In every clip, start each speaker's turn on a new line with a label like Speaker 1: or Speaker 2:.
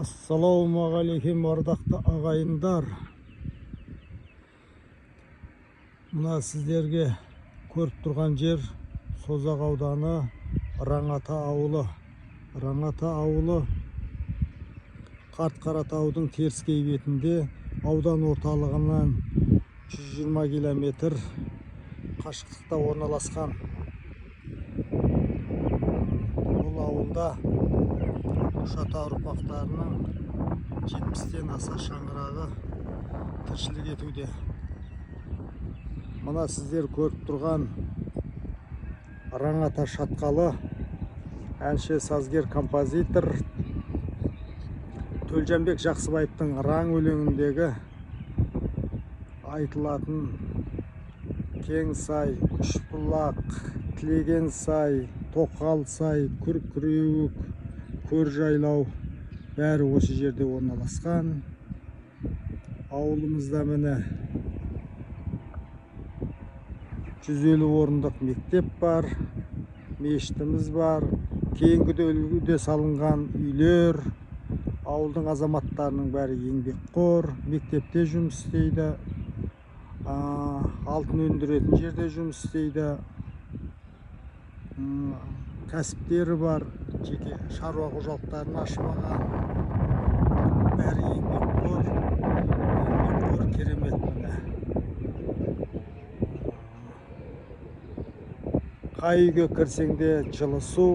Speaker 1: Ассалаумағалейкум ардақты ағайындар. Мына сіздерге көріп тұрған жер Созақ ауданы Раңата ауылы. Раңата ауылы Қарт-Қаратаудың теріскей бетінде, аудан орталығынан 120 километр қашықтықта орналасқан. Бұл ауылда Шата ұрпақтарының 70-тен аса шаңырағы тіршілік етуде. Мына сіздер көріп тұрған Раңата шатқалы әнші, сазгер, композитор Төлжанбек Жақсыбаевтың Раң өлеңіндегі айтылатын кең сай, Үшбұлақ, Тілеген сай, Тоқал сай, Күркіреуік, Көр жайлау бәрі осы жерде орналасқан. Ауылымызда міне 150 орындық мектеп бар, мешітіміз бар, кейінгі үлгіде салынған үйлер. Ауылдың азаматтарының бәрі еңбекқор, мектепте жұмыс істейді, алтын өндіретін жерде жұмыс істейді, кәсіптері бар, жеке шаруа қожалықтарын ашпаған, бәрі еңбекқор, керемет. Міне қай үйге кірсеңде жылы су,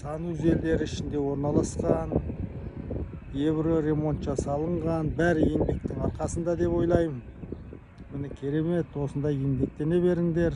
Speaker 1: санузелдер ішінде орналасқан, евро ремонт жасалынған, бәрі еңбектің арқасында деп ойлаймын. Міне керемет, осындай еңбектене беріңдер.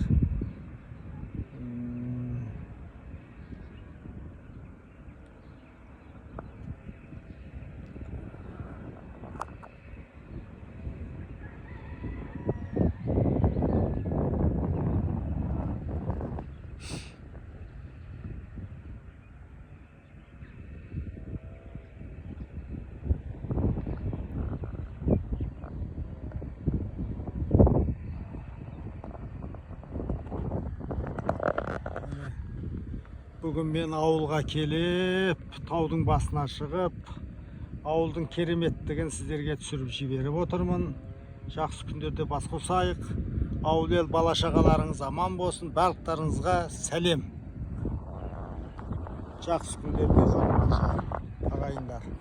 Speaker 1: Бүгін мен ауылға келіп, таудың басына шығып, ауылдың кереметтігін сіздерге түсіріп жіберіп отырмын. Жақсы күндерде бас қосайық. Ауыл ел бала шағаларыңыз аман болсын. Барлықтарыңызға сәлем. Жақсы күндерде жолығайық ағайындар.